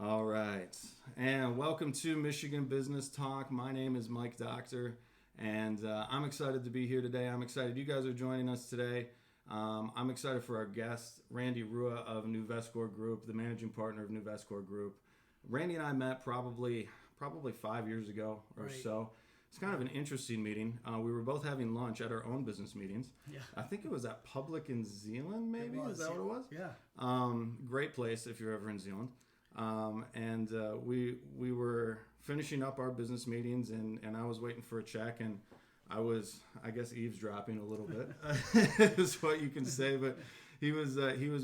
All right. And welcome to Michigan Business Talk. My name is Mike Dokter, and I'm excited to be here today. I'm excited you guys are joining us today. I'm excited for our guest, Randy Rua of Nuvescor Group, the managing partner of Nuvescor Group. Randy and I met probably 5 years ago or Right. so. It's kind of an interesting meeting. We were both having lunch at our own business meetings. Yeah. I think it was at Public in Zeeland, maybe? It was, Is that what it was? Yeah. Great place if you're ever in Zealand. We were finishing up our business meetings, and I was waiting for a check, and I was, I guess, eavesdropping a little bit is what you can say. But he was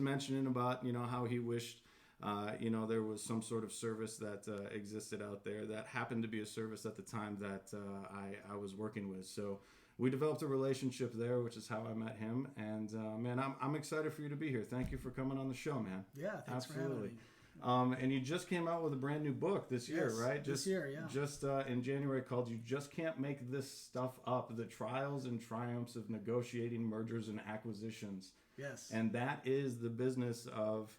mentioning about how he wished there was some sort of service that existed out there that happened to be a service at the time that I was working with. So we developed a relationship there, which is how I met him. And man, I'm excited for you to be here. Thank you for coming on the show, man. Yeah, thanks for having me. And you just came out with a brand new book this year, Yes, right? this year, yeah. Just in January, called "You Just Can't Make This Stuff Up: The Trials and Triumphs of Negotiating Mergers and Acquisitions." Yes. And that is the business of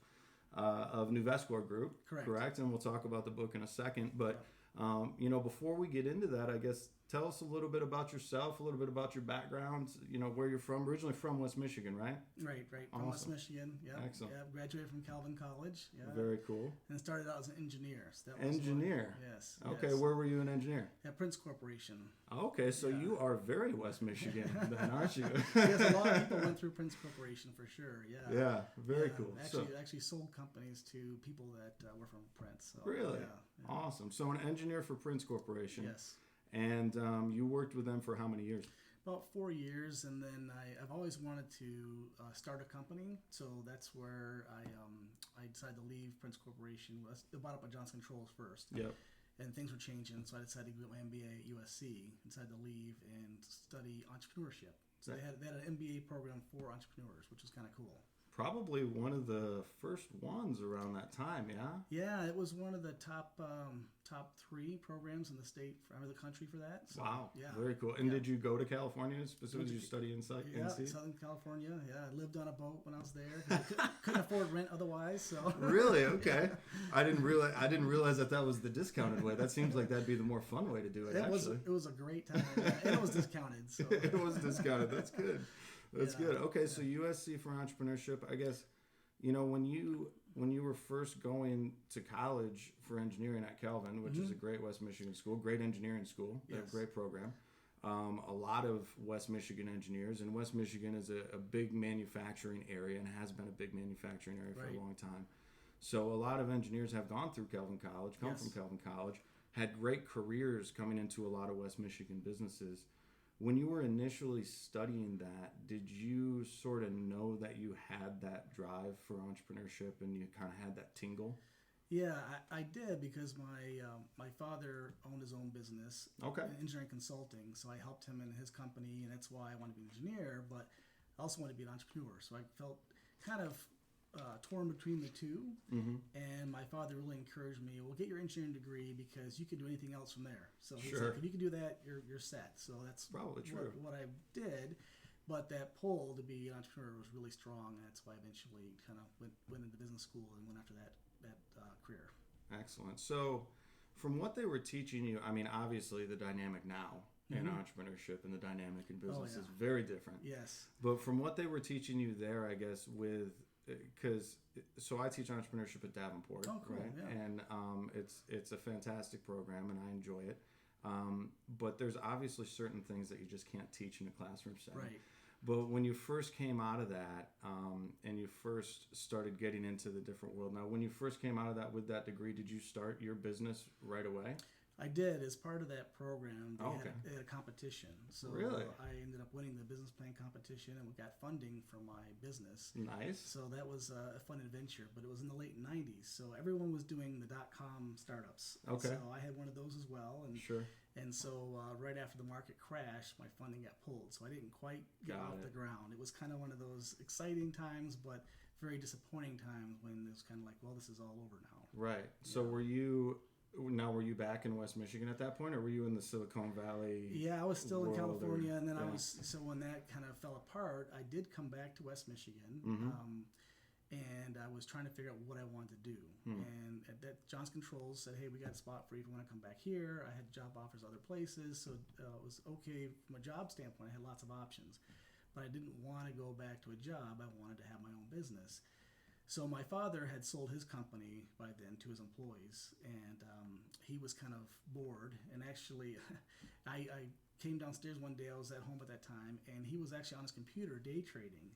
Nuvescor Group, Correct. And we'll talk about the book in a second. But before we get into that, I guess tell us a little bit about yourself, a little bit about your background. Where you're from. Originally from West Michigan, right? Right. From West Awesome. Michigan. Yeah. Excellent. Yeah. Graduated from Calvin College. Yeah. Very cool. And started out as an engineer. So that was Engineer. Yes. Okay, yes. where were you an engineer? At Prince Corporation. Okay, so Yeah. you are very West Michigan, then, aren't you? Yes, a lot of people went through Prince Corporation for sure. Yeah. Yeah, very Yeah, cool. Actually sold companies to people that were from Prince. So, Really? Yeah. Awesome. So an engineer for Prince Corporation. Yes. And you worked with them for how many years? About 4 years, and then I've always wanted to start a company, so that's where I decided to leave Prince Corporation. I bought up by Johnson Controls first, Yep. and things were changing, so I decided to get my MBA at USC. Decided to leave and study entrepreneurship. So they had an MBA program for entrepreneurs, which was kind of cool. Probably one of the first ones around that time, yeah? Yeah, it was one of the top 3 programs in the state or the country for that. So, Wow. Yeah. Very cool. And Yeah. did you go to California specifically? Did you study inside Yeah, NC? Southern California. Yeah, I lived on a boat when I was there. I couldn't afford rent otherwise. So Really? Okay. I didn't realize that was the discounted way. That seems like that'd be the more fun way to do it. It actually, was a great time, and it was discounted. So it was discounted. That's good. That's Yeah. good. Okay, so USC for entrepreneurship. I guess when you were first going to college for engineering at Calvin, which is a great West Michigan school, great engineering school, they have a Yes. great program. A lot of West Michigan engineers, and West Michigan is a big manufacturing area and has been a big manufacturing area for Right. a long time. So a lot of engineers have gone through Calvin College, come Yes. from Calvin College, had great careers coming into a lot of West Michigan businesses. When you were initially studying that, did you sort of know that you had that drive for entrepreneurship and you kind of had that tingle? yeah, I did because my father owned his own business, Okay. in engineering consulting. So I helped him in his company, and that's why I wanted to be an engineer. But I also wanted to be an entrepreneur. So I felt kind of torn between the two. Mm-hmm. And my father really encouraged me, well, get your engineering degree because you can do anything else from there. So he's Sure. like, if you can do that, you're set. So that's Probably true. what I did. But that pull to be an entrepreneur was really strong. And that's why I eventually kind of went into business school and went after that career. Excellent. So, from what they were teaching you, I mean, obviously the dynamic now in Mhm. entrepreneurship and the dynamic in business yeah. is very different. Yes. But from what they were teaching you there, I guess, so I teach entrepreneurship at Davenport, Oh, cool, right? yeah. And it's a fantastic program, and I enjoy it. But there's obviously certain things that you just can't teach in a classroom setting. Right. But when you first came out of that, and you first started getting into the different world, now when you first came out of that with that degree, did you start your business right away? I did. As part of that program, they Okay. had a competition. So Really? I ended up winning the business plan competition and we got funding for my business. Nice. So that was a fun adventure, but it was in the late 90s. So everyone was doing the .com startups. And Okay. So I had one of those as well. Sure. And so right after the market crashed, my funding got pulled. So I didn't quite get Got off it. the ground. It was kind of one of those exciting times, but very disappointing times when it was kind of like, well, this is all over now. Right. So Yeah. were you back in West Michigan at that point, or were you in the Silicon Valley? Yeah, I was still in world, California, and then yeah. so when that kind of fell apart, I did come back to West Michigan. Mhm. and I was trying to figure out what I wanted to do. And at that, John's Controls said, "Hey, we got a spot for you if you want to come back here." I had job offers other places, so it was okay from a job standpoint. I had lots of options, but I didn't want to go back to a job. I wanted to have my own business. So my father had sold his company by then to his employees, and he was kind of bored. And actually, I came downstairs one day. I was at home at that time, and he was actually on his computer day trading.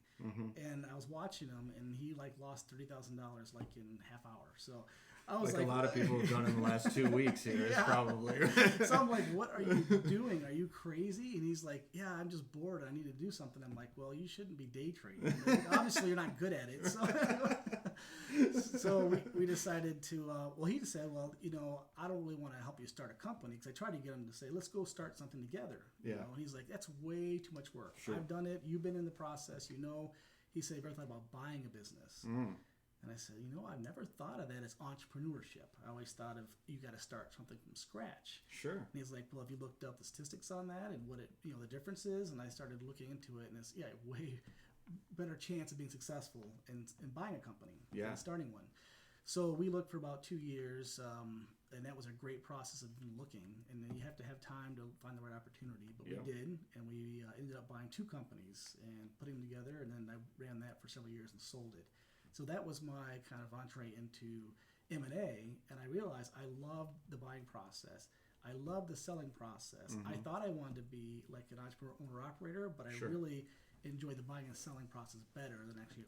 And I was watching him, and he like lost $30,000 like in half hour. So I was like a lot of people have done in the last 2 weeks here. It's probably. So I'm like, "What are you doing? Are you crazy?" And he's like, "Yeah, I'm just bored. I need to do something." I'm like, "Well, you shouldn't be day trading. Like, obviously, you're not good at it." So we decided to. Well, he just said, "Well, I don't really want to help you start a company," because I tried to get him to say, "Let's go start something together." Yeah. And he's like, "That's way too much work. Sure. I've done it. You've been in the process. He said, "Have you ever thought about buying a business?" And I said, I've never thought of that as entrepreneurship. I always thought of you got to start something from scratch. Sure. And he's like, "Well, have you looked up the statistics on that and what the difference is?" And I started looking into it, and it's way better chance of being successful in buying a company than starting one. So we looked for about 2 years, and that was a great process of looking. And then you have to have time to find the right opportunity. But we did, and we ended up buying 2 companies and putting them together. And then I ran that for several years and sold it. So that was my kind of entree into M&A, and I realized I loved the buying process. I loved the selling process. I thought I wanted to be like an entrepreneur owner-operator, but I really enjoyed the buying and selling process better than actually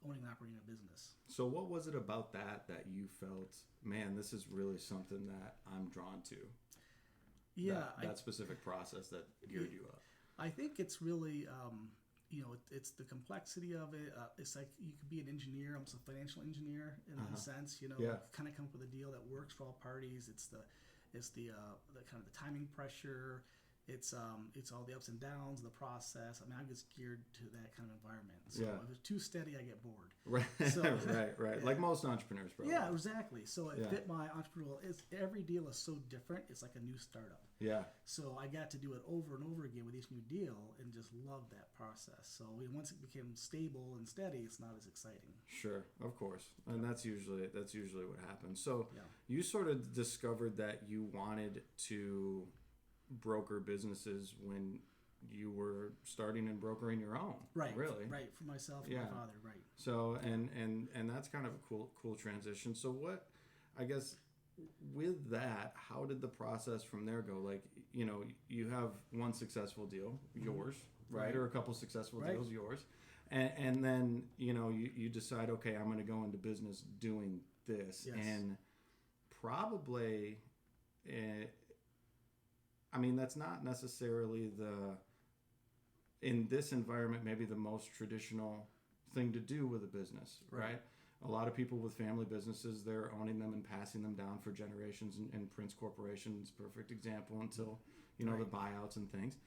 owning and operating a business. So what was it about that you felt, man, this is really something that I'm drawn to? Yeah. That specific process that geared you up. I think it's really... it's the complexity of it. It's like you could be an engineer, almost a financial engineer in a sense. Kind of come up with a deal that works for all parties. It's the kind of the timing pressure. It's all the ups and downs, the process. I mean, I'm just geared to that kind of environment. So if it's too steady, I get bored. Right. So, right. Like most entrepreneurs, probably. Yeah, exactly. So it fit my entrepreneurial. Every deal is so different. It's like a new startup. Yeah. So I got to do it over and over again with each new deal, and just loved that process. So once it became stable and steady, it's not as exciting. Sure, of course, and that's usually what happens. So you sort of discovered that you wanted to broker businesses when you were starting and brokering your own. Right. Really. Right. For myself and my father. Right. So and that's kind of a cool transition. So what, I guess, with that, how did the process from there go? Like, you have one successful deal, yours, right? Or a couple successful deals, yours. And then, you decide, okay, I'm going to go into business doing this. Yes. And probably, that's not necessarily in this environment, maybe the most traditional thing to do with a business, right? A lot of people with family businesses, they're owning them and passing them down for generations, and Prince Corporation is a perfect example until, the buyouts and things.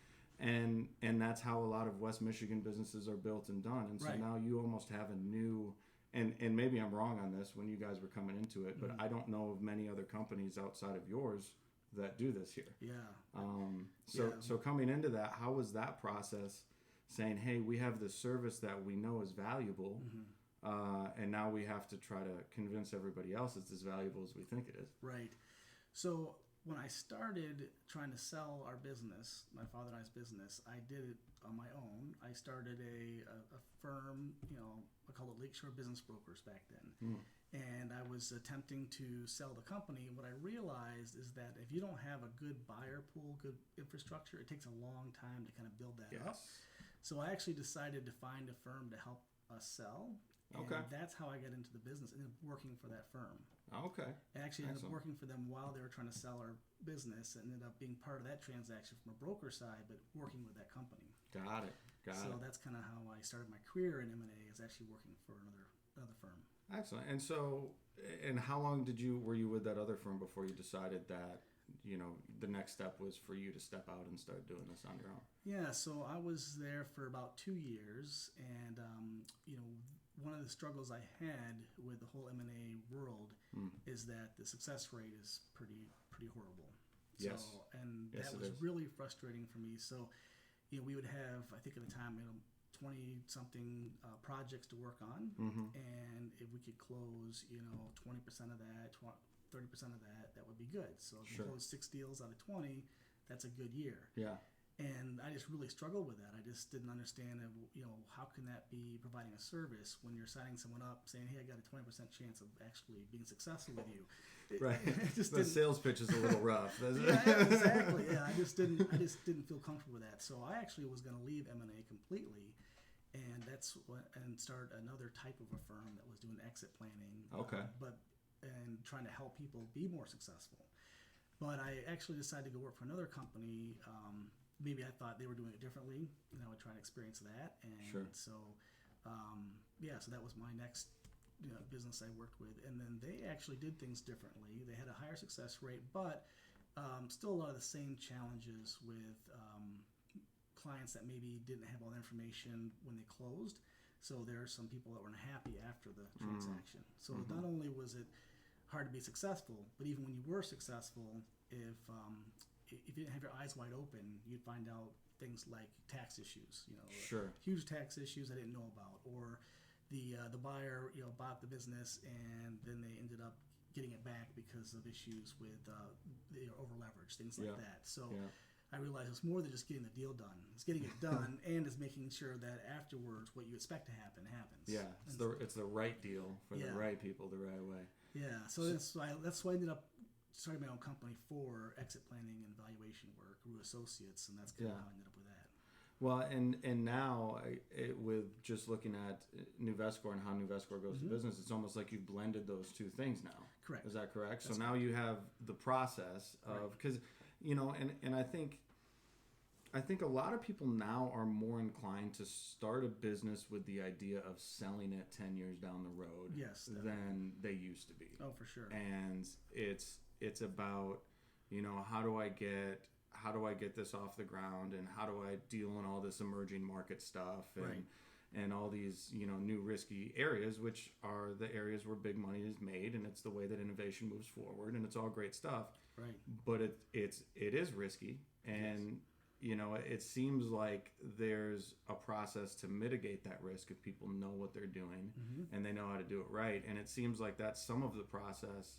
And that's how a lot of West Michigan businesses are built and done. And so now you almost have a new, and maybe I'm wrong on this when you guys were coming into it, but I don't know of many other companies outside of yours that do this here. Yeah. So coming into that, how was that process saying, hey, we have this service that we know is valuable, and now we have to try to convince everybody else it's as valuable as we think it is. Right. So when I started trying to sell our business, my father and I's business, I did it on my own. I started a firm, I called it Lakeshore Business Brokers back then. And I was attempting to sell the company. What I realized is that if you don't have a good buyer pool, good infrastructure, it takes a long time to kind of build that up. So I actually decided to find a firm to help us sell. And that's how I got into the business, and working for that firm. Okay. I actually ended up working for them while they were trying to sell our business, and ended up being part of that transaction from a broker side, but working with that company. Got it. So that's kind of how I started my career in M&A, is actually working for another firm. Excellent. And so, how long were you with that other firm before you decided that, the next step was for you to step out and start doing this on your own? Yeah, so I was there for about 2 years, and one of the struggles I had with the whole M&A world is that the success rate is pretty horrible. That was really frustrating for me. So, we would have, I think at the time, 20 something projects to work on, and if we could close 20% of that, 30% of that would be good. So if you close 6 deals out of 20, that's a good year. Yeah. And I just really struggled with that. I just didn't understand, how can that be providing a service when you're signing someone up saying, hey, I got a 20% chance of actually being successful with you. Right. The sales pitch is a little rough. Yeah, exactly. Yeah, I just didn't feel comfortable with that. So I actually was going to leave M&A completely, and start another type of a firm that was doing exit planning. Okay. And trying to help people be more successful. But I actually decided to go work for another company. Maybe I thought they were doing it differently, and I would try to experience that. And so, so that was my next business I worked with. And then they actually did things differently. They had a higher success rate, but still a lot of the same challenges with clients that maybe didn't have all the information when they closed. So there are some people that were unhappy after the transaction. So not only was it hard to be successful, but even when you were successful, if you didn't have your eyes wide open, you'd find out things like tax issues, huge tax issues I didn't know about, or the buyer bought the business and then they ended up getting it back because of issues with over leverage, things like that. So I realized it's more than just getting the deal done. It's getting it done and it's making sure that afterwards what you expect to happen happens. Yeah, it's the right deal for the right people the right way. Yeah, so that's why I ended up starting my own company for exit planning and valuation work, Rue Associates, and that's kind of how I ended up with that. Well, and now with just looking at Nuvescor and how Nuvescor goes to business, it's almost like you've blended those two things now. Correct. Is that correct? That's so now you have the process of, because, and I think a lot of people now are more inclined to start a business with the idea of selling it 10 years down the road than they used to be. Oh, for sure. And it's about, how do I get this off the ground, and how do I deal in all this emerging market stuff and all these, new risky areas, which are the areas where big money is made, and it's the way that innovation moves forward, and it's all great stuff. Right. But it is risky, and it seems like there's a process to mitigate that risk if people know what they're doing and they know how to do it right. And it seems like that's some of the process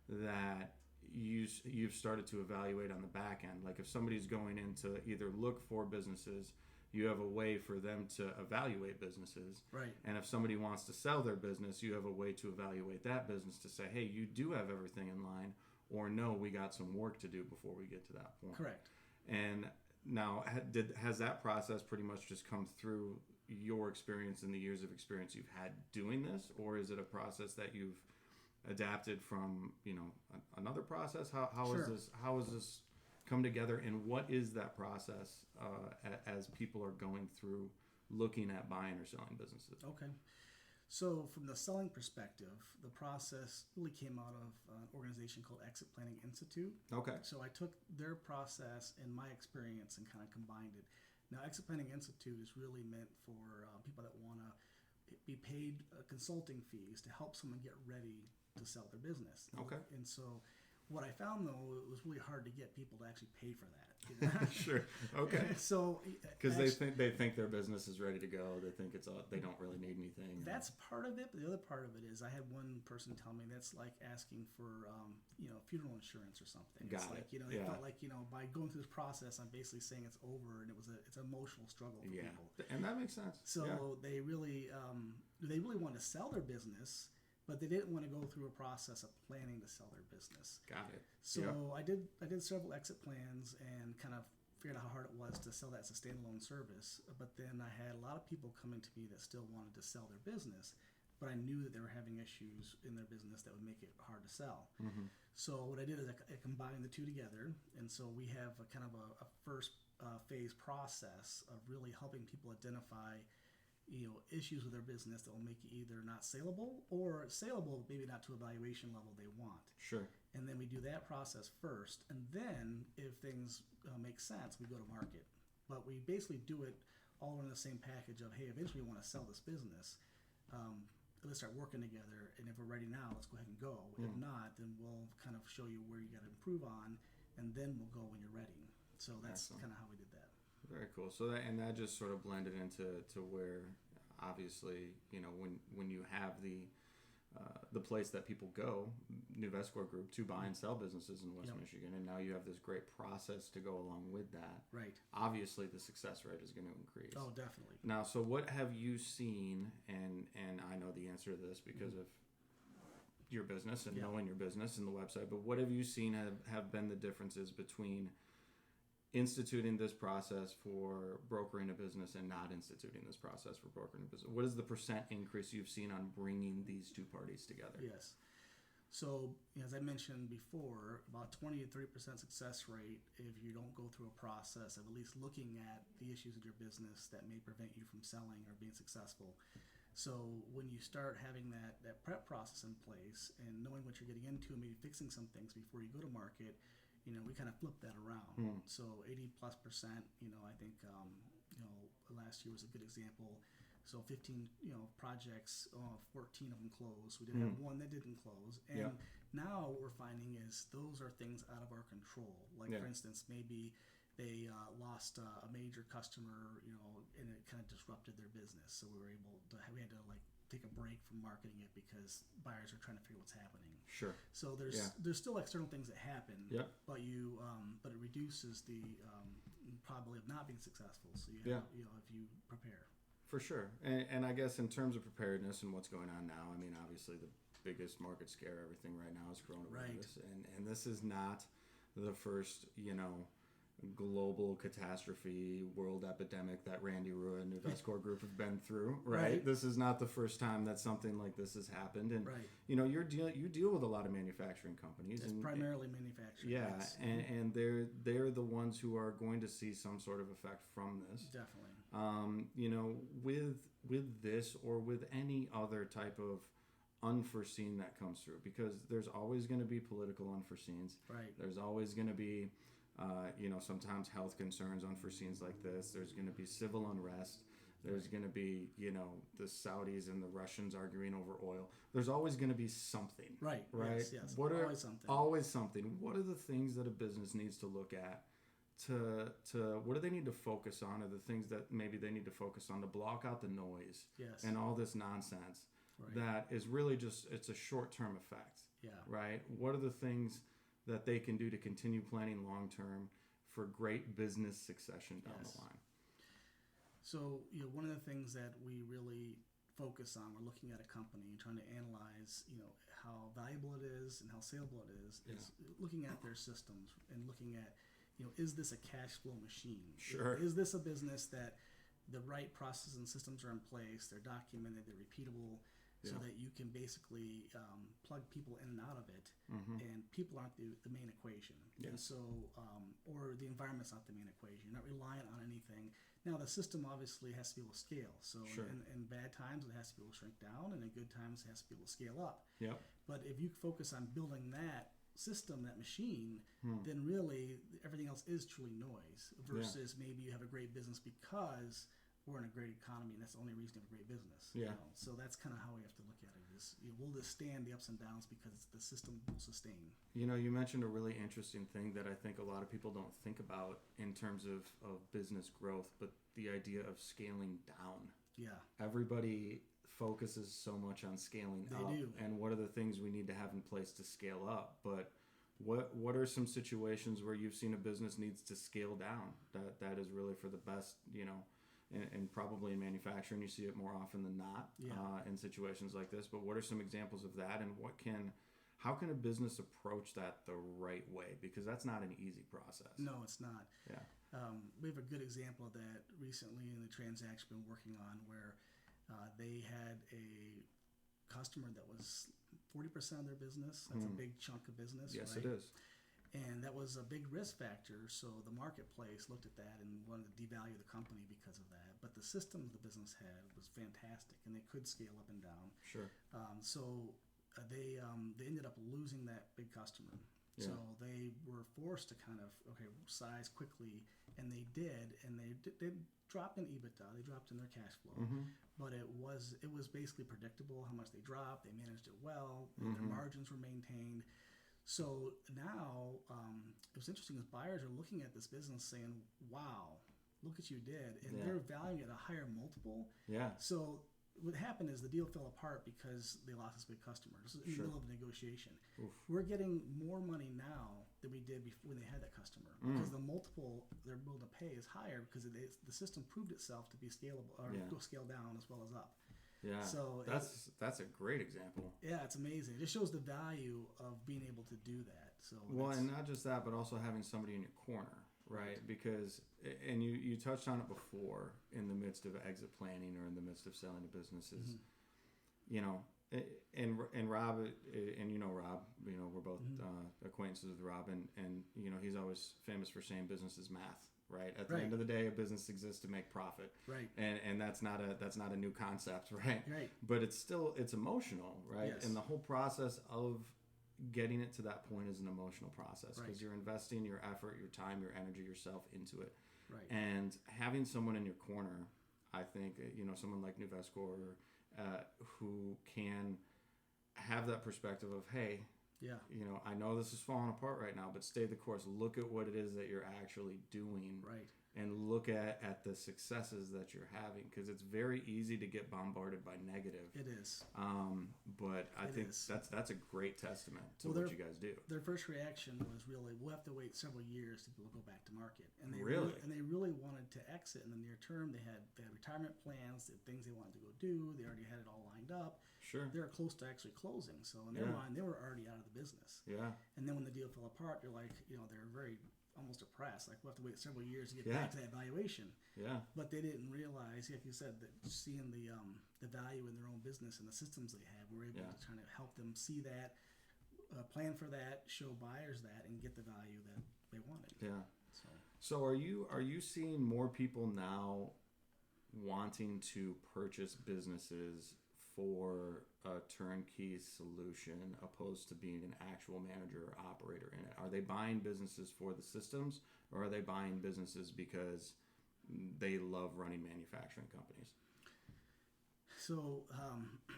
that you've started to evaluate on the back end. Like if somebody's going in to either look for businesses, you have a way for them to evaluate businesses. Right. And if somebody wants to sell their business, you have a way to evaluate that business to say, hey, you do have everything in line, or no, we got some work to do before we get to that point. Correct. And now, has that process pretty much just come through your experience and the years of experience you've had doing this, or is it a process that you've adapted from another process? How has this come together, and what is that process as people are going through looking at buying or selling businesses? Okay. So from the selling perspective, the process really came out of an organization called Exit Planning Institute. Okay. So I took their process and my experience and kind of combined it. Now, Exit Planning Institute is really meant for people that want to be paid consulting fees to help someone get ready to sell their business. Okay. And so what I found, though, it was really hard to get people to actually pay for that. Sure. Okay. So because they think their business is ready to go. They think they don't really need anything. That's part of it, but the other part of it is I had one person tell me that's like asking for funeral insurance or something. They felt like by going through this process, I'm basically saying it's over, and it's an emotional struggle for people. And that makes sense. So they really wanted to sell their business, but they didn't want to go through a process of planning to sell their business. Got it. So I did several exit plans and kind of figured out how hard it was to sell that as a standalone service. But then I had a lot of people coming to me that still wanted to sell their business, but I knew that they were having issues in their business that would make it hard to sell. Mm-hmm. So what I did is I combined the two together, and so we have a kind of a first phase process of really helping people identify issues with their business that will make it either not saleable or saleable, maybe not to a valuation level they want. Sure. And then we do that process first, and then if things make sense, we go to market. But we basically do it all in the same package of, hey, eventually we want to sell this business. Let's start working together, and if we're ready now, let's go ahead and go. If not, then we'll kind of show you where you got to improve on, and then we'll go when you're ready. So that's kind of how we did that. Very cool. So that just sort of blended into where, obviously, when you have the place that people go, New Vescor Group, to buy and sell businesses in West Michigan, and now you have this great process to go along with that. Right. Obviously, the success rate is going to increase. Oh, definitely. Now, so what have you seen, and I know the answer to this because of your business and knowing your business and the website, but what have you seen have been the differences between instituting this process for brokering a business and not instituting this process for brokering a business? What is the % increase you've seen on bringing these two parties together? Yes. So, as I mentioned before, about 20 to 30% success rate if you don't go through a process of at least looking at the issues in your business that may prevent you from selling or being successful. So when you start having that prep process in place and knowing what you're getting into and maybe fixing some things before you go to market, we kind of flip that around. So 80+%, I think, last year was a good example. So 15, projects, 14 of them closed. We did have one that didn't close. And now what we're finding is those are things out of our control. Like, for instance, maybe they lost a major customer, and it kind of disrupted their business. So we had to take a break from marketing it because buyers are trying to figure what's happening. Sure. So there's still external things that happen, but it reduces the probability of not being successful. So if you prepare. For sure. And I guess in terms of preparedness and what's going on now, I mean, obviously the biggest market scare, everything right now is coronavirus. Right. And this is not the first, global catastrophe, world epidemic that Randy Rua and New Vescor Group have been through, right? This is not the first time that something like this has happened. And, you deal with a lot of manufacturing companies. It's primarily manufacturing. Yeah, yes. and they're the ones who are going to see some sort of effect from this. Definitely. With this or with any other type of unforeseen that comes through, because there's always going to be political unforeseens. Right. There's always going to be, sometimes health concerns, unforeseens like this. There's going to be civil unrest. There's going to be, the Saudis and the Russians arguing over oil. There's always going to be something. Right. Yes. Always something. Always something. What are the things that a business needs to look at? To what do they need to focus on, or the things that maybe they need to focus on to block out the noise and all this nonsense that is really just, it's a short-term effect. Yeah. Right? What are the things that they can do to continue planning long-term for great business succession down the line? So, one of the things that we really focus on, we're looking at a company and trying to analyze, how valuable it is and how saleable it is looking at their systems and looking at, is this a cash flow machine? Sure. Is this a business that the right processes and systems are in place, they're documented, they're repeatable, so that you can basically plug people in and out of it, and people aren't the main equation. And so, or the environment's not the main equation. You're not reliant on anything. Now, the system obviously has to be able to scale. So in bad times, it has to be able to shrink down, and in good times, it has to be able to scale up. Yep. But if you focus on building that system, that machine, then really everything else is truly noise versus maybe you have a great business because we're in a great economy and that's the only reason you have a great business. So that's kind of how we have to look at it is, will this stand the ups and downs because the system will sustain. You mentioned a really interesting thing that I think a lot of people don't think about in terms of business growth, but the idea of scaling down. Yeah. Everybody focuses so much on scaling up and what are the things we need to have in place to scale up, but what are some situations where you've seen a business needs to scale down that is really for the best, and probably in manufacturing you see it more often than not in situations like this, but what are some examples of that, and how can a business approach that the right way, because that's not an easy process. No, it's not. We have a good example of that recently in the transaction we've been working on where they had a customer that was 40% of their business. That's a big chunk of business. Yes, it is. And that was a big risk factor. So the marketplace looked at that and wanted to devalue the company because of that. But the systems the business had was fantastic, and they could scale up and down. Sure. So they ended up losing that big customer. Yeah. So they were forced to kind of size quickly, and they did, and they dropped in EBITDA, they dropped in their cash flow, but it was basically predictable how much they dropped. They managed it well, their margins were maintained. So now it was interesting as buyers are looking at this business saying, "Wow, look what you did. And Yeah. they're valuing it at a higher multiple. Yeah. So what happened is the deal fell apart because they lost this big customer. This is in Sure. the middle of a negotiation. Oof. We're getting more money now than we did before when they had that customer because the multiple they're able to pay is higher because the system proved itself to be scalable or Yeah. go scale down as well as up. Yeah. So that's a great example. yeah, it's amazing. It just shows the value of being able to do that. So Well, and not just that, but also having somebody in your corner, right? Because, and you touched on it before, in the midst of exit planning or in the midst of selling a business, is, you know, and Rob, and you know Rob, you know, we're both acquaintances with Rob, and you know, he's always famous for saying business is math. Right. At the end of the day, a business exists to make profit. Right. And that's not a new concept, right? Right. But it's emotional, right? Yes. And the whole process of getting it to that point is an emotional process because Right. you're investing your effort, your time, your energy, yourself into it. Right. And having someone in your corner, I think, you know, someone like Nuvesco who can have that perspective of, hey, yeah, you know, I know this is falling apart right now, but stay the course. Look at what it is that you're actually doing, right. and look at the successes that you're having, because it's very easy to get bombarded by negative. It is. But I think that's a great testament to what you guys do. Their first reaction was really, we'll have to wait several years to go back to market, and they Really wanted to exit in the near term. They had retirement plans, things they wanted to go do. They already had it all lined up. Sure. They were close to actually closing, so in their mind, they were already out of the business. Yeah. And then when the deal fell apart, they're like, you know, they're very almost depressed. Like, we'll have to wait several years to get back to that valuation. Yeah. But they didn't realize, like you said, that seeing the value in their own business and the systems they have, we're able to kind of help them see that, plan for that, show buyers that, and get the value that they wanted. Yeah. So are you seeing more people now wanting to purchase businesses for a turnkey solution opposed to being an actual manager or operator in it? Are they buying businesses for the systems, or are they buying businesses because they love running manufacturing companies? So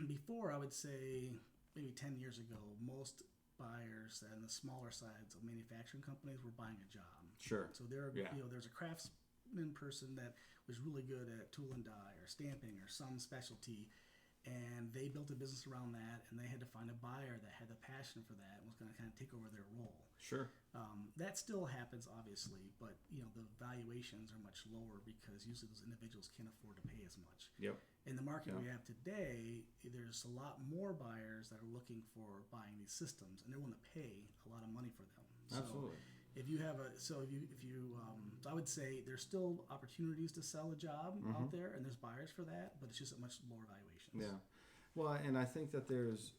before, I would say maybe 10 years ago, most buyers and the smaller sides of manufacturing companies were buying a job. Sure. So there's a craftsman person that was really good at tool and die or stamping or some specialty, and they built a business around that, and they had to find a buyer that had the passion for that and was going to kind of take over their role. Sure. That still happens, obviously, but you know, the valuations are much lower because usually those individuals can't afford to pay as much. Yep. In the market we have today, there's a lot more buyers that are looking for buying these systems, and they're willing to pay a lot of money for them. Absolutely. If you have so I would say there's still opportunities to sell a job out there, and there's buyers for that, but it's just at much lower valuations. Yeah. Well, and I think that there's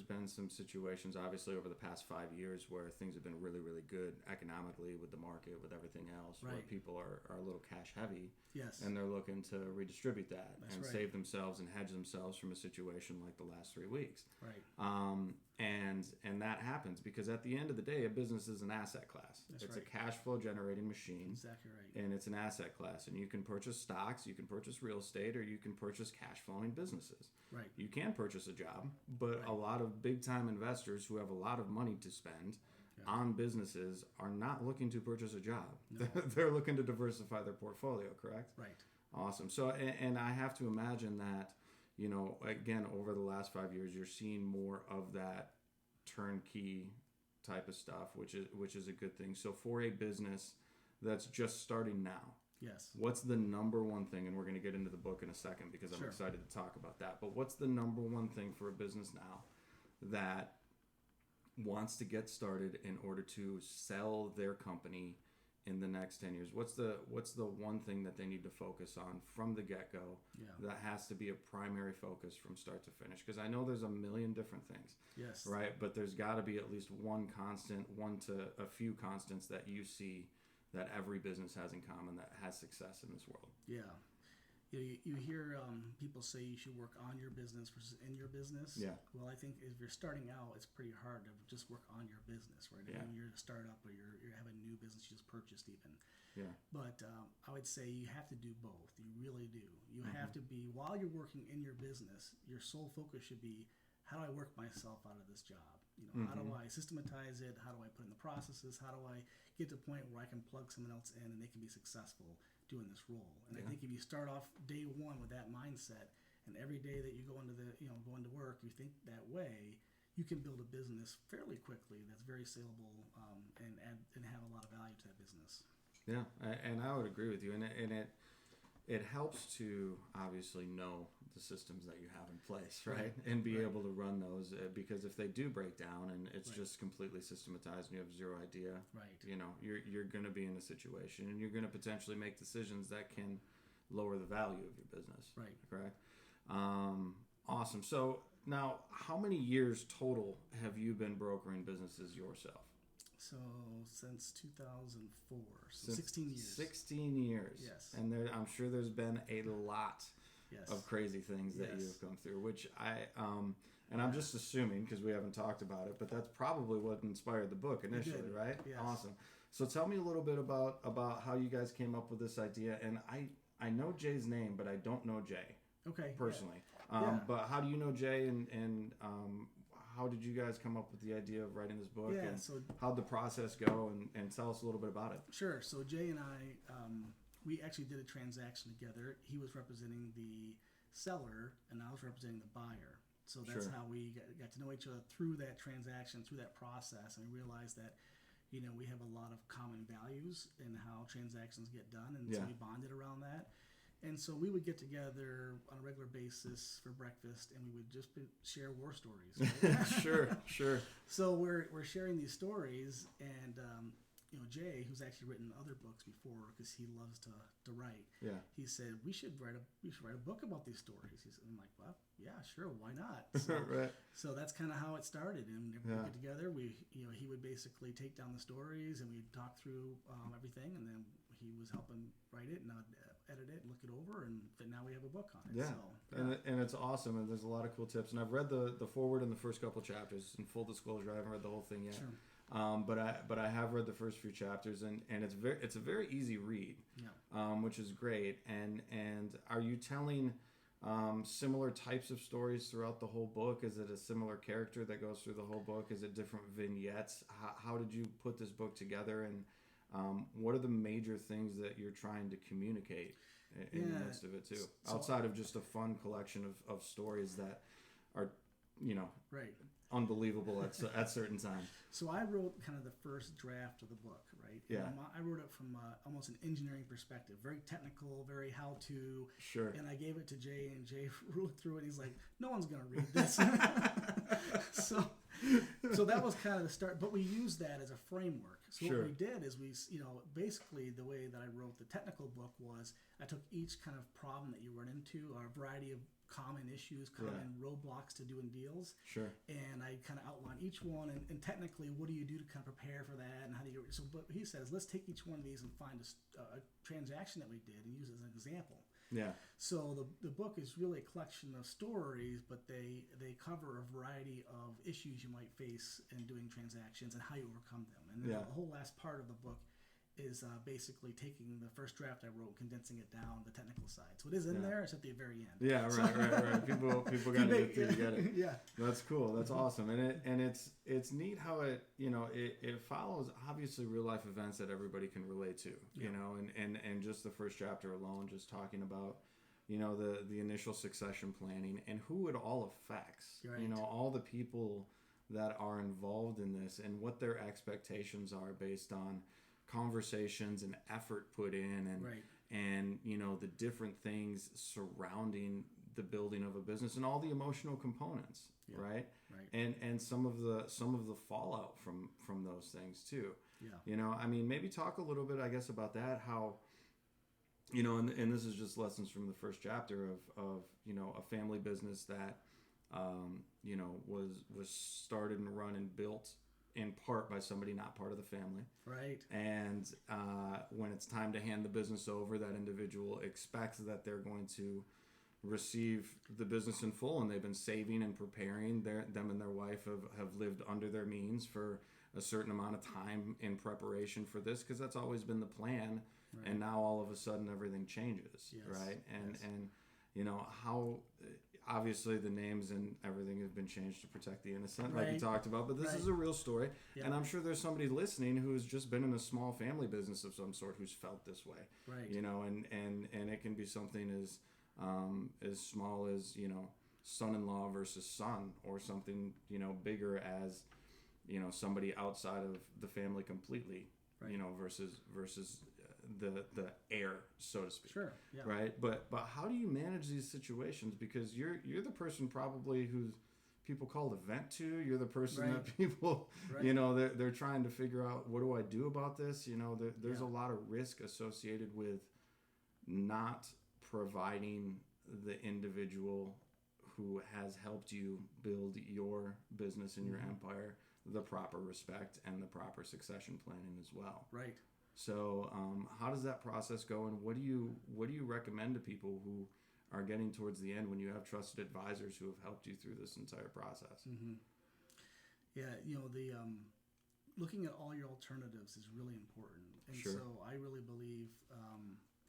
been some situations, obviously, over the past 5 years where things have been really, really good economically with the market, with everything else, where people are a little cash heavy. Yes. And they're looking to redistribute that and right. save themselves and hedge themselves from a situation like the last 3 weeks. Right. And that happens because at the end of the day, a business is an asset class. It's a cash flow generating machine. Exactly right. And it's an asset class. And you can purchase stocks, you can purchase real estate, or you can purchase cash flowing businesses. Right. You can purchase a job, but a lot of big time investors who have a lot of money to spend on businesses are not looking to purchase a job. No. They're looking to diversify their portfolio, correct? Right. Awesome. So, and I have to imagine that, you know, again, over the last 5 years, you're seeing more of that turnkey type of stuff, which is a good thing. So for a business that's just starting now, yes, what's the number one thing? And we're going to get into the book in a second because I'm excited to talk about that. But what's the number one thing for a business now that wants to get started in order to sell their company in the next 10 years? What's the one thing that they need to focus on from the get-go that has to be a primary focus from start to finish? Because I know there's a million different things. Yes. Right? But there's got to be at least one to a few constants that you see that every business has in common that has success in this world. Yeah. You hear people say you should work on your business versus in your business. Yeah. Well, I think if you're starting out, it's pretty hard to just work on your business, right? Yeah. When you're a startup or you have a new business you just purchased even. Yeah. But I would say you have to do both. You really do. You have to be, while you're working in your business, your sole focus should be how do I work myself out of this job? How do I systematize it? How do I put in the processes? How do I get to a point where I can plug someone else in and they can be successful doing this role? And I think if you start off day one with that mindset, and every day that you go into going to work, you think that way, you can build a business fairly quickly that's very saleable, and have a lot of value to that business. Yeah, and I would agree with you, and it helps to obviously know the systems that you have in place, right? And be able to run those, because if they do break down and it's just completely systematized and you have zero idea, you're going to be in a situation and you're going to potentially make decisions that can lower the value of your business. Right. Correct. Awesome. So now, how many years total have you been brokering businesses yourself? So since 2004, so 16 years. 16 years. Yes. And I'm sure there's been a lot of crazy things that you've come through, which and I'm just assuming because we haven't talked about it, but that's probably what inspired the book initially, right? Yes. Awesome. So tell me a little bit about how you guys came up with this idea. And I know Jay's name, but I don't know Jay. Okay. Personally. But how do you know Jay, and how did you guys come up with the idea of writing this book? Yeah, and so how'd the process go? And tell us a little bit about it. Sure. So Jay and I, we actually did a transaction together. He was representing the seller, and I was representing the buyer. So that's how we got to know each other through that transaction, through that process, and we realized that we have a lot of common values in how transactions get done, and so we bonded around that. And so we would get together on a regular basis for breakfast, and we would just share war stories. Right? Sure. So we're sharing these stories, and Jay, who's actually written other books before because he loves to write. Yeah. He said we should write a book about these stories. I'm like, well, yeah, sure, why not? So, so that's kind of how it started. And we get together. He would basically take down the stories, and we'd talk through everything, and then he was helping write it, and I'd edit it, look it over, and now we have a book on it. Yeah, so, and it's awesome, and there's a lot of cool tips. And I've read the foreword in the first couple chapters. In full disclosure, I haven't read the whole thing yet. Sure. But I have read the first few chapters, and it's a very easy read, which is great. And are you telling similar types of stories throughout the whole book? Is it a similar character that goes through the whole book? Is it different vignettes? How did you put this book together, and what are the major things that you're trying to communicate in the midst of it too? Outside of just a fun collection of stories that are, unbelievable at certain times. So I wrote kind of the first draft of the book, right? Yeah. And I wrote it from almost an engineering perspective, very technical, very how-to. Sure. And I gave it to Jay, and Jay looked through it, and he's like, no one's going to read this. So that was kind of the start, but we used that as a framework. So what we did is basically the way that I wrote the technical book was I took each kind of problem that you run into, or a variety of common issues, common roadblocks to doing deals. Sure. And I kind of outline each one, and technically, what do you do to kind of prepare for that, and how do you? So what he says, let's take each one of these and find a transaction that we did and use it as an example. Yeah. So the book is really a collection of stories, but they cover a variety of issues you might face in doing transactions and how you overcome them. And the whole last part of the book is basically taking the first draft I wrote, condensing it down the technical side. So it is in there. It's at the very end. Yeah, right. People got to get through to get it. Yeah, that's cool. That's awesome. And it's neat how it follows obviously real life events that everybody can relate to. And just the first chapter alone, just talking about the initial succession planning and who it all affects. Right. All the people that are involved in this and what their expectations are based on conversations and effort put in, and the different things surrounding the building of a business and all the emotional components, right? And some of the fallout from those things too. Maybe talk a little bit, I guess, about that, how and this is just lessons from the first chapter of a family business that was started and run and built in part by somebody not part of the family. Right. And when it's time to hand the business over, that individual expects that they're going to receive the business in full, and they've been saving and preparing. Them and their wife have lived under their means for a certain amount of time in preparation for this, because that's always been the plan. And now all of a sudden everything changes, right? And obviously the names and everything have been changed to protect the innocent, like you Right. talked about, but this Right. is a real story. Yeah. And I'm sure there's somebody listening who's just been in a small family business of some sort who's felt this way. Right. You know, and it can be something as small as, you know, son-in-law versus son, or something, you know, bigger as, you know, somebody outside of the family completely, Right. you know, versus the heir, so to speak. Sure. Yeah. Right. But how do you manage these situations? Because you're the person probably who people call to vent to. You're the person Right. that people, Right. you know, they're trying to figure out, what do I do about this? You know, there's Yeah. a lot of risk associated with not providing the individual who has helped you build your business and your empire the proper respect and the proper succession planning as well. Right. So how does that process go, and what do you recommend to people who are getting towards the end when you have trusted advisors who have helped you through this entire process? Yeah, you know, the looking at all your alternatives is really important. And Sure. so I really believe,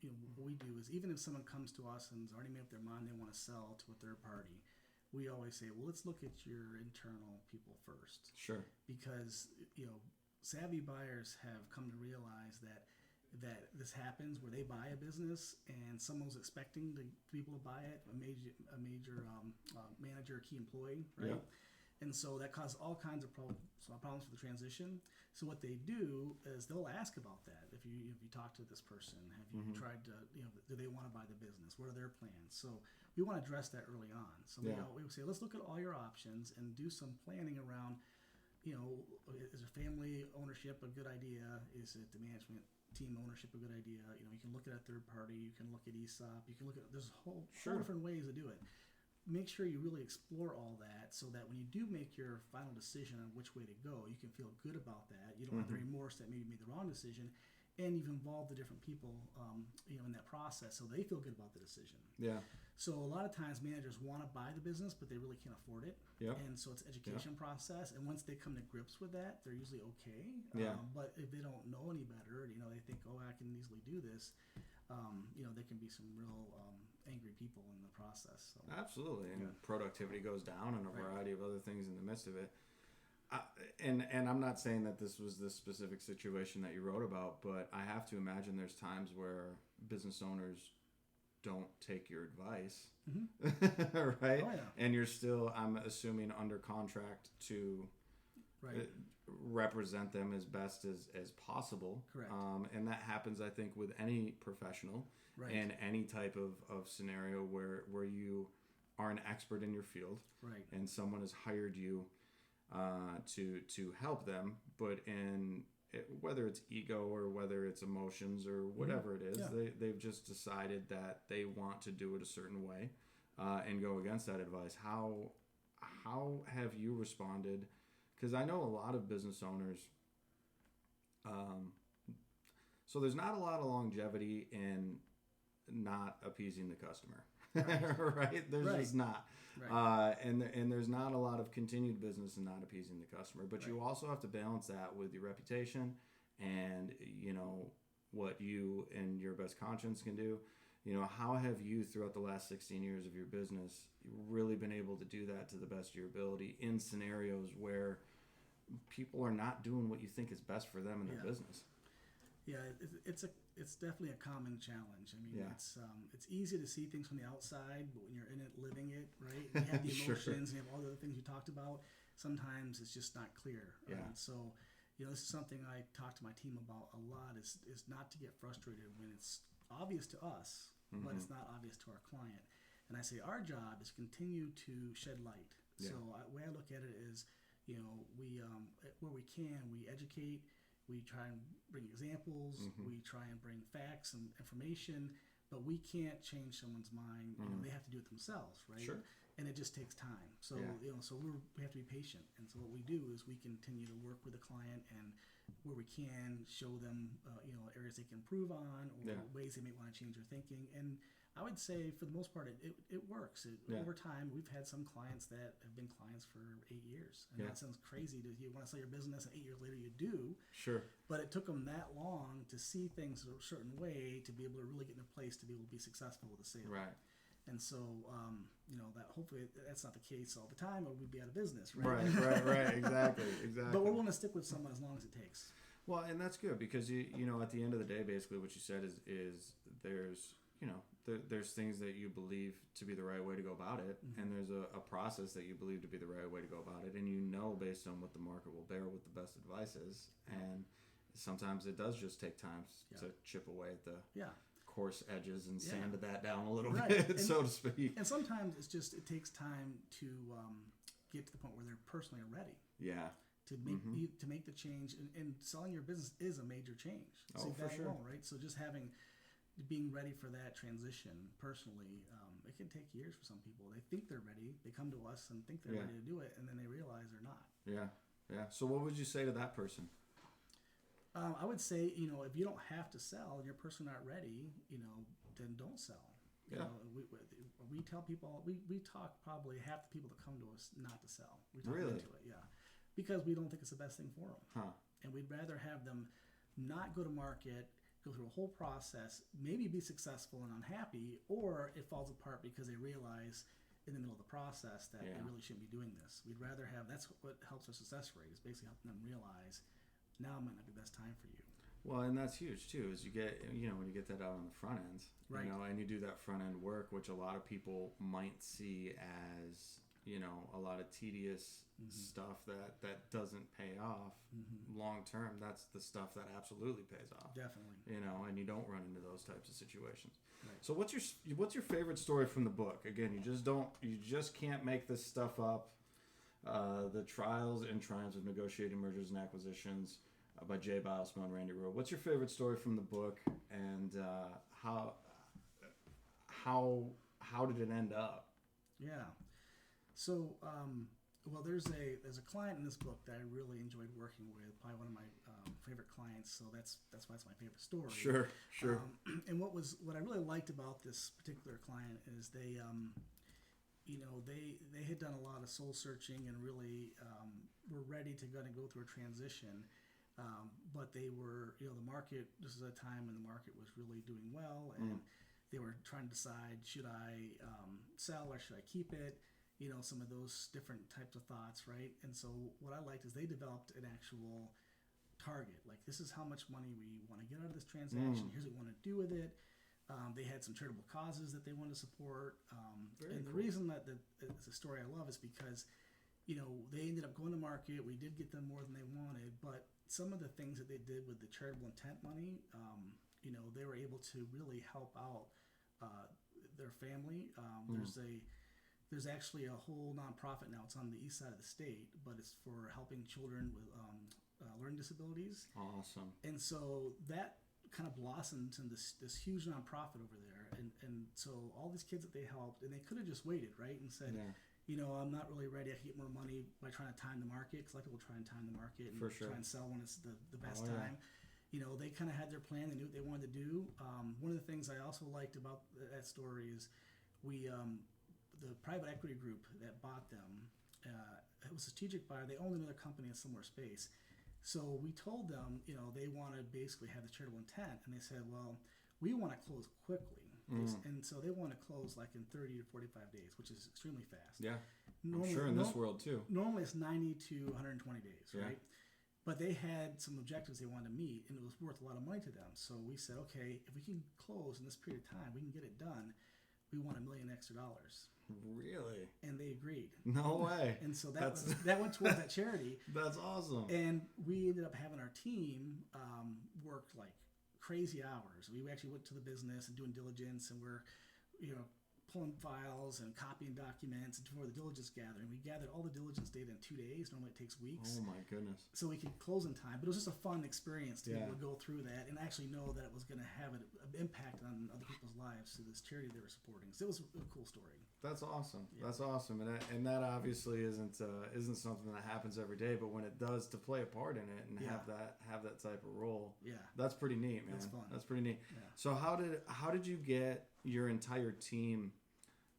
you know, what we do is, even if someone comes to us and has already made up their mind they want to sell to a third party, we always say, well, let's look at your internal people first. Sure. Because, you know, savvy buyers have come to realize that this happens where they buy a business and someone's expecting the people to buy it, a major manager, key employee, right? Yeah. And so that causes all kinds of problems for the transition. So what they do is they'll ask about that. If you talk to this person, have you tried to, you know, do they want to buy the business? What are their plans? So we want to address that early on. So we would say, let's look at all your options and do some planning around, you know, is a family ownership a good idea? Is it the management team ownership a good idea? You know, you can look at a third party, you can look at ESOP, you can look at, there's a whole different ways to do it. Make sure you really explore all that so that when you do make your final decision on which way to go, you can feel good about that. You don't have the remorse that maybe you made the wrong decision, and you've involved the different people, you know, in that process, so they feel good about the decision. Yeah. So a lot of times managers want to buy the business, but they really can't afford it. Yep. And so it's an education process. And once they come to grips with that, they're usually okay. Yeah. But if they don't know any better, you know, they think, oh, I can easily do this. You know, there can be some real angry people in the process. So. Absolutely. And productivity goes down, and a variety of other things in the midst of it. And I'm not saying that this was the specific situation that you wrote about, but I have to imagine there's times where business owners don't take your advice, right? Oh, yeah. And you're still, I'm assuming, under contract to represent them as best as possible. Correct. And that happens, I think, with any professional and any type of scenario where you are an expert in your field, and someone has hired you to help them, but whether it's ego or whether it's emotions or whatever it is, they've just decided that they want to do it a certain way and go against that advice. How have you responded? Because I know a lot of business owners, so there's not a lot of longevity in not appeasing the customer, right? There's just not. And there's not a lot of continued business in not appeasing the customer, but you also have to balance that with your reputation and, you know, what you and your best conscience can do. You know, how have you, throughout the last 16 years of your business, really been able to do that to the best of your ability in scenarios where people are not doing what you think is best for them in their business? Yeah, it's definitely a common challenge. I mean, it's easy to see things from the outside, but when you're in it, living it, right? You have the emotions, you have all the other things you talked about. Sometimes it's just not clear. Right? So, you know, this is something I talk to my team about a lot. Is not to get frustrated when it's obvious to us, but it's not obvious to our client. And I say our job is continue to shed light. So the way I look at it is, you know, we where we can, we educate. We try and bring examples. We try and bring facts and information, but we can't change someone's mind. You know, they have to do it themselves, right? Sure. And it just takes time. So you know, so we have to be patient. And so what we do is we continue to work with the client, and where we can, show them you know, areas they can improve on, or ways they may want to change their thinking. And I would say, for the most part, it works. Over time, we've had some clients that have been clients for 8 years. And that sounds crazy. You want to sell your business, and 8 years later you do. Sure. But it took them that long to see things a certain way to be able to really get in a place to be able to be successful with a sale. Right. And so, that hopefully that's not the case all the time, or we'd be out of business, right? Right. Exactly. But we're willing to stick with someone as long as it takes. Well, and that's good because you at the end of the day, basically what you said is there's there's things that you believe to be the right way to go about it, and there's a process that you believe to be the right way to go about it, and based on what the market will bear what the best advice is, and sometimes it does just take time to chip away at the coarse edges and sand that down a little bit, so to speak. And sometimes it takes time to get to the point where they're personally ready. Yeah. To make the change, and selling your business is a major change. So for sure. Alone, right? So just being ready for that transition personally, it can take years for some people. They think they're ready. They come to us and think they're ready to do it, and then they realize they're not. Yeah. So what would you say to that person? I would say, if you don't have to sell and your person not ready, then don't sell. We tell people, we talk probably half the people that come to us not to sell. We talk really? Into it, because we don't think it's the best thing for them. Huh. And we'd rather have them not go to market, go through a whole process, maybe be successful and unhappy, or it falls apart because they realize in the middle of the process that they really shouldn't be doing this. We'd rather that's what helps our success rate, is basically helping them realize now might not be the best time for you. Well, and that's huge too, is you get, when you get that out on the front end, right. And you do that front end work, which a lot of people might see as, a lot of tedious stuff that doesn't pay off long term. That's the stuff that absolutely pays off. Definitely. And you don't run into those types of situations. Right. So what's your favorite story from the book? Again, you just can't make this stuff up. The Trials and Triumphs of Negotiating Mergers and Acquisitions by Jay Bilesma and Randy Rowe. What's your favorite story from the book, and how did it end up? Yeah. So, there's a client in this book that I really enjoyed working with, probably one of my favorite clients. So that's why it's my favorite story. Sure. And what I really liked about this particular client is they had done a lot of soul searching and really were ready to go through a transition. But they were, the market, this is a time when the market was really doing well, and they were trying to decide, should I sell or should I keep it? Some of those different types of thoughts, right? And so what I liked is they developed an actual target. Like, this is how much money we want to get out of this transaction. Here's what we want to do with it. They had some charitable causes that they wanted to support. And the reason that it's a story I love is because, they ended up going to market. We did get them more than they wanted, but some of the things that they did with the charitable intent money, they were able to really help out their family. There's actually a whole nonprofit now. It's on the east side of the state, but it's for helping children with learning disabilities. Awesome. And so that kind of blossomed into this huge nonprofit over there. And so all these kids that they helped, and they could have just waited, right, and said, I'm not really ready. I can get more money by trying to time the market, because a lot of people try and time the market and try and sell when it's the best time. They kind of had their plan. They knew what they wanted to do. One of the things I also liked about that story is the private equity group that bought them, it was a strategic buyer. They owned another company in a similar space. So we told them, they want to basically have the charitable intent. And they said, well, we want to close quickly. And so they want to close like in 30 to 45 days, which is extremely fast. Yeah. I'm sure in this world too. Normally it's 90 to 120 days, right? Yeah. But they had some objectives they wanted to meet, and it was worth a lot of money to them. So we said, okay, if we can close in this period of time, we can get it done. We want $1 million extra. Really? And they agreed. No way. And so that went towards that charity. That's awesome. And we ended up having our team work like crazy hours. We actually went to the business and doing diligence, and we're, pulling files and copying documents and for the diligence gathering. We gathered all the diligence data in 2 days. Normally it takes weeks. Oh my goodness. So we could close in time. But it was just a fun experience to be able to go through that and actually know that it was going to have an impact on other people's lives through this charity they were supporting. So it was a cool story. That's awesome. Yeah. That's awesome. And that obviously isn't something that happens every day, but when it does, to play a part in it and have that type of role, that's pretty neat, man. That's fun. That's pretty neat. Yeah. So how did you get your entire team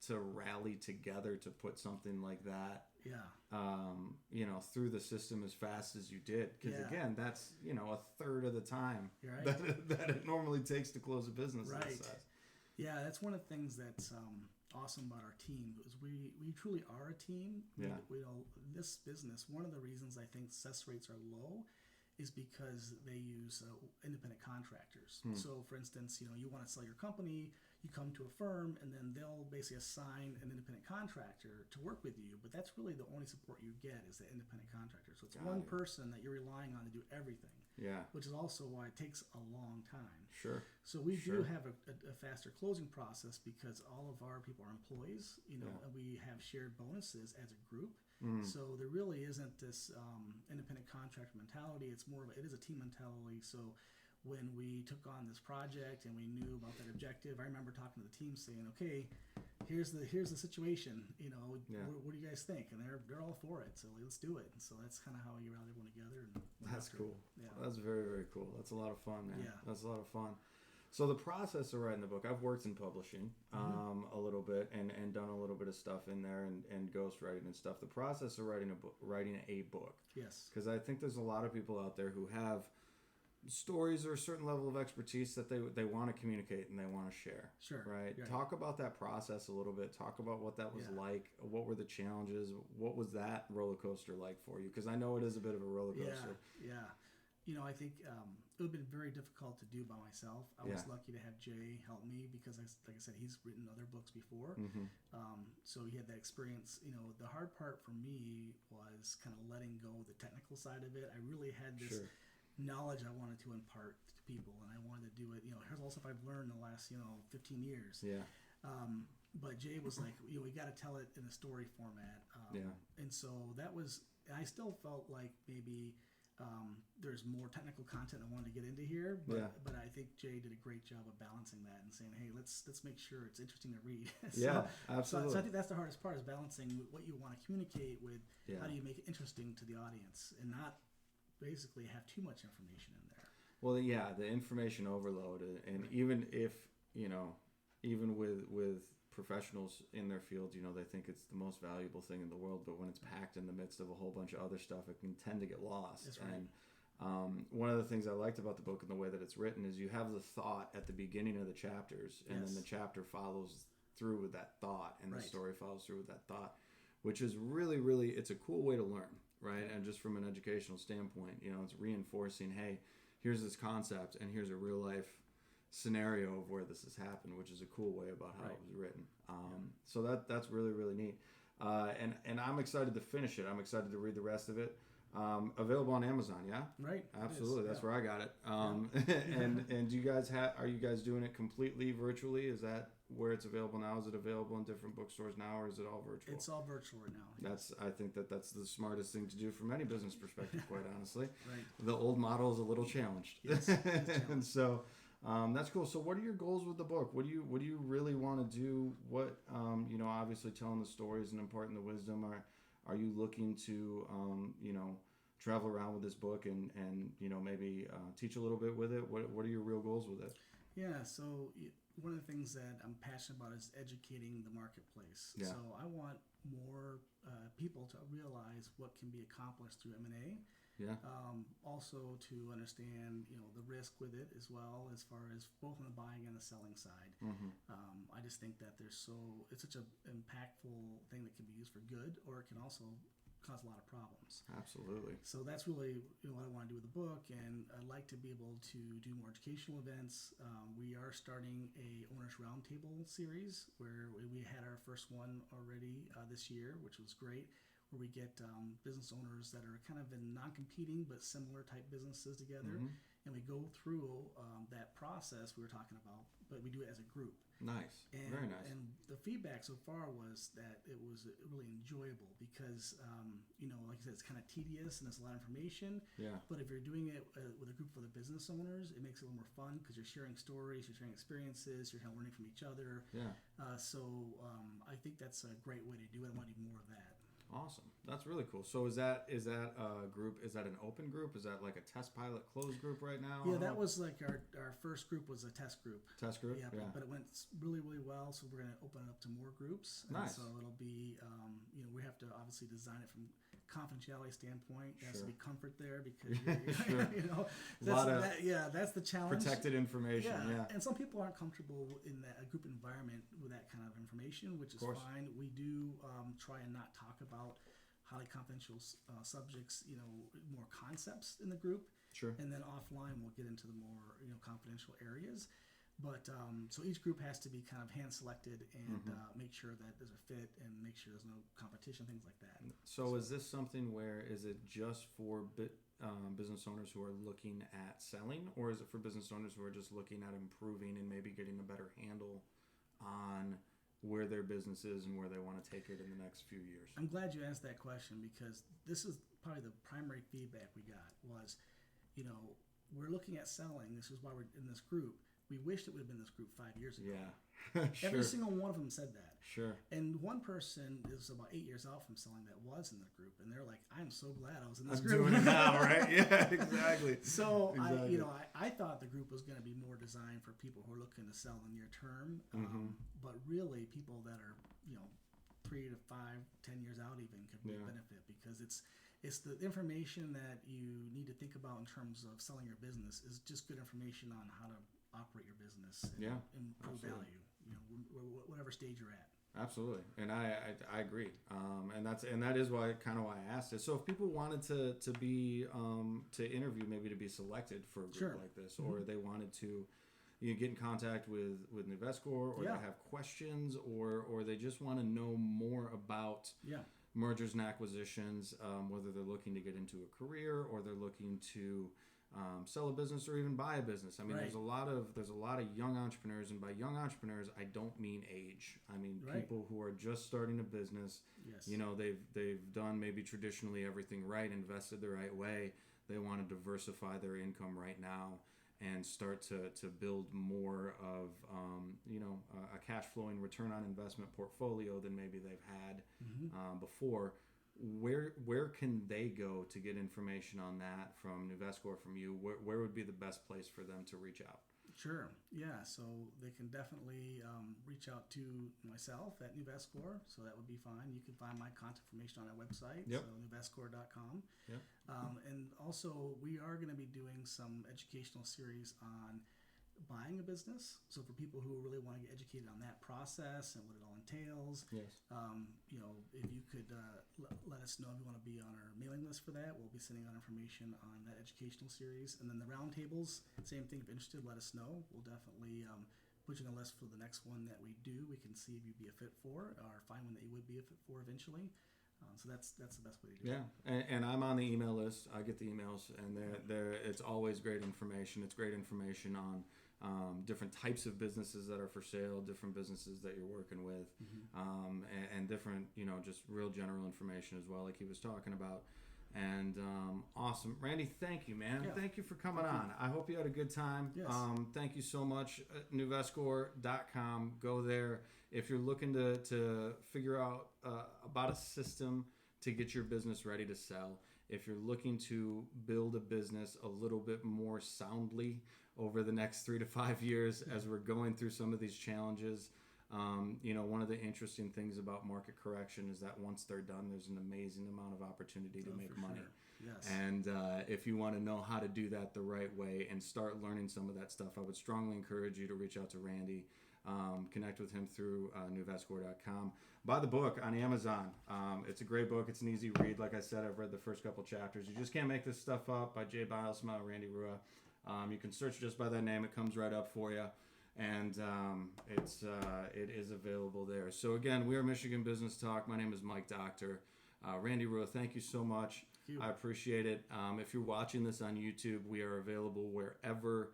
to rally together to put something like that, through the system as fast as you did? Because again, that's a third of the time that it normally takes to close a business. Right. Yeah, that's one of the things that's awesome about our team is we truly are a team. Yeah. We know this business, one of the reasons I think success rates are low is because they use independent contractors. So for instance, you want to sell your company, you come to a firm, and then they'll basically assign an independent contractor to work with you. But that's really the only support you get is the independent contractor. So it's one person that you're relying on to do everything. Yeah. Which is also why it takes a long time. Sure. So we do have a faster closing process because all of our people are employees, and we have shared bonuses as a group. So there really isn't this independent contractor mentality. It's more of it is a team mentality. So when we took on this project and we knew about that objective, I remember talking to the team saying, "Okay, here's the situation. What do you guys think?" And they're all for it. So let's do it. And so that's kind of how you rally everyone together. And that's cool. Yeah, that's very, very cool. That's a lot of fun, man. Yeah, that's a lot of fun. So the process of writing the book, I've worked in publishing a little bit and done a little bit of stuff in there and ghostwriting and stuff. The process of writing a book. Yes. Because I think there's a lot of people out there who have stories or a certain level of expertise that they want to communicate and they want to share. Sure. Right? Talk about that process a little bit. Talk about what that was like. What were the challenges? What was that roller coaster like for you? Because I know it is a bit of a roller coaster. Yeah. I think it would have been very difficult to do by myself. I was lucky to have Jay help me because, like I said, he's written other books before. So he had that experience. The hard part for me was kind of letting go of the technical side of it. I really had this knowledge I wanted to impart to people, and I wanted to do it. Here's all stuff I've learned in the last 15 years. Yeah. But Jay was like, we got to tell it in a story format. And so that was. I still felt like maybe. There's more technical content I wanted to get into here, but I think Jay did a great job of balancing that and saying, "Hey, let's make sure it's interesting to read." Absolutely. So I think that's the hardest part is balancing what you want to communicate with how do you make it interesting to the audience and not basically have too much information in there. Well, yeah, the information overload, and even if even with professionals in their field, they think it's the most valuable thing in the world, but when it's packed in the midst of a whole bunch of other stuff, it can tend to get lost. That's right. And one of the things I liked about the book and the way that it's written is you have the thought at the beginning of the chapters, and then the chapter follows through with that thought, and the story follows through with that thought, which is really, really, it's a cool way to learn, right? And just from an educational standpoint, it's reinforcing, hey, here's this concept, and here's a real life scenario of where this has happened, which is a cool way about how it was written. So that's really, really neat. And I'm excited to finish it. I'm excited to read the rest of it. Available on Amazon, yeah? Right. Absolutely. That's where I got it. And do you guys are you guys doing it completely virtually? Is that where it's available now? Is it available in different bookstores now, or is it all virtual? It's all virtual right now. I think that's the smartest thing to do from any business perspective, quite honestly. Right. The old model is a little challenged. Yes, and so that's cool. So what are your goals with the book? What do you really want to do? What obviously telling the stories and imparting the wisdom. Are you looking to travel around with this book and maybe teach a little bit with it? What are your real goals with it? Yeah. So one of the things that I'm passionate about is educating the marketplace. Yeah. So I want more people to realize what can be accomplished through M&A. Yeah. Also to understand, the risk with it as well, as far as both on the buying and the selling side. Mm-hmm. I just think that it's such an impactful thing that can be used for good, or it can also cause a lot of problems. Absolutely. So that's really what I want to do with the book, and I'd like to be able to do more educational events. We are starting a Owners Roundtable series where we had our first one already this year, which was great, where we get business owners that are kind of in non-competing but similar type businesses together, and we go through that process we were talking about, but we do it as a group. Nice. Very nice. And the feedback so far was that it was really enjoyable because, like I said, it's kind of tedious and it's a lot of information. Yeah. But if you're doing it with a group for the business owners, it makes it a little more fun because you're sharing stories, you're sharing experiences, you're kind of learning from each other. Yeah. So I think that's a great way to do it. I want to do more of that. Awesome. That's really cool. So is that a group? Is that an open group? Is that like a test pilot closed group right now? Yeah, that was like our first group was a test group. Test group? Yeah. But it went really, really well. So we're going to open it up to more groups. Nice. And so it'll be, we have to obviously design it from confidentiality standpoint. There has Sure. to be comfort there because you're, Sure. you know, A lot of that's the challenge. protected information. Yeah. And some people aren't comfortable in a group environment with that kind of information, which is fine. We do try and not talk about highly confidential subjects, you know, more concepts in the group. Sure. And then offline, we'll get into the more, you know, confidential areas. But so each group has to be kind of hand selected and make sure that there's a fit and make sure there's no competition, things like that. So is this something where is it just for business owners who are looking at selling, or is it for business owners who are just looking at improving and maybe getting a better handle on where their business is and where they want to take it in the next few years? I'm glad you asked that question because this is probably the primary feedback we got was, you know, we're looking at selling. This is why we're in this group. We wished it would have been this group 5 years ago. Yeah. Sure. Every single one of them said that. Sure. And one person is about 8 years out from selling that was in the group, and they're like, "I'm so glad I was in this group." I'm doing it now, right? Yeah, exactly. So I thought the group was going to be more designed for people who are looking to sell in near term, but really people that are 3 to 5, 10 years out even could benefit because it's the information that you need to think about in terms of selling your business is just good information on how to operate your business and improve value, whatever stage you're at. Absolutely, and I agree, and that is why I asked it. So if people wanted to be to interview, maybe to be selected for a group like this, or they wanted to get in contact with Nuvescor, or they have questions, or they just want to know more about mergers and acquisitions, whether they're looking to get into a career or they're looking to sell a business or even buy a business. I mean, there's a lot of young entrepreneurs, and by young entrepreneurs, I don't mean age. I mean people who are just starting a business. Yes. You know, they've done maybe traditionally everything right, invested the right way. They want to diversify their income right now and start to build more of a cash flowing return on investment portfolio than maybe they've had before. Where can they go to get information on that from Nuvescor, from you? Where would be the best place for them to reach out? Sure. Yeah. So they can definitely reach out to myself at Nuvescor. So that would be fine. You can find my contact information on our website. So nuvescor.com. Yep. And also we are going to be doing some educational series on buying a business. So for people who really want to get educated on that process and what it all entails, if you could let us know if you want to be on our mailing list for that, we'll be sending out information on that educational series. And then the roundtables, same thing. If you're interested, let us know. We'll definitely put you on the list for the next one that we do. We can see if you'd be a fit for, or find one that you would be a fit for eventually. So that's the best way to do it. Yeah, and I'm on the email list. I get the emails, and it's always great information. It's great information on different types of businesses that are for sale, different businesses that you're working with, and different, just real general information as well, like he was talking about. And awesome. Randy, thank you, man. Yeah. Thank you for coming on. I hope you had a good time. Yes. Thank you so much. Nuvescor.com. Go there. If you're looking to figure out about a system to get your business ready to sell, if you're looking to build a business a little bit more soundly over the next 3 to 5 years as we're going through some of these challenges, one of the interesting things about market correction is that once they're done, there's an amazing amount of opportunity to make money. Sure. Yes. And if you want to know how to do that the right way and start learning some of that stuff, I would strongly encourage you to reach out to Randy. Connect with him through nuvescor.com. Buy the book on Amazon. It's a great book. It's an easy read. Like I said, I've read the first couple chapters. You just can't make this stuff up, by Jay Bilesma, Randy Rua. You can search just by that name. It comes right up for you. And it is available there. So again, we are Michigan Business Talk. My name is Mike Dokter. Randy Rua, thank you so much. Thank you. I appreciate it. If you're watching this on YouTube, we are available wherever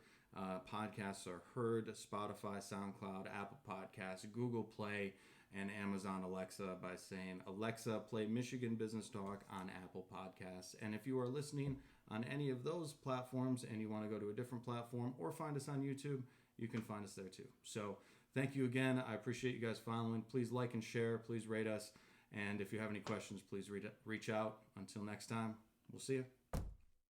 podcasts are heard: Spotify, SoundCloud, Apple Podcasts, Google Play, and Amazon Alexa by saying, "Alexa, play Michigan Business Talk" on Apple Podcasts. And if you are listening on any of those platforms and you want to go to a different platform or find us on YouTube, you can find us there too. So thank you again. I appreciate you guys following. Please like and share. Please rate us. And if you have any questions, please reach out. Until next time, we'll see you.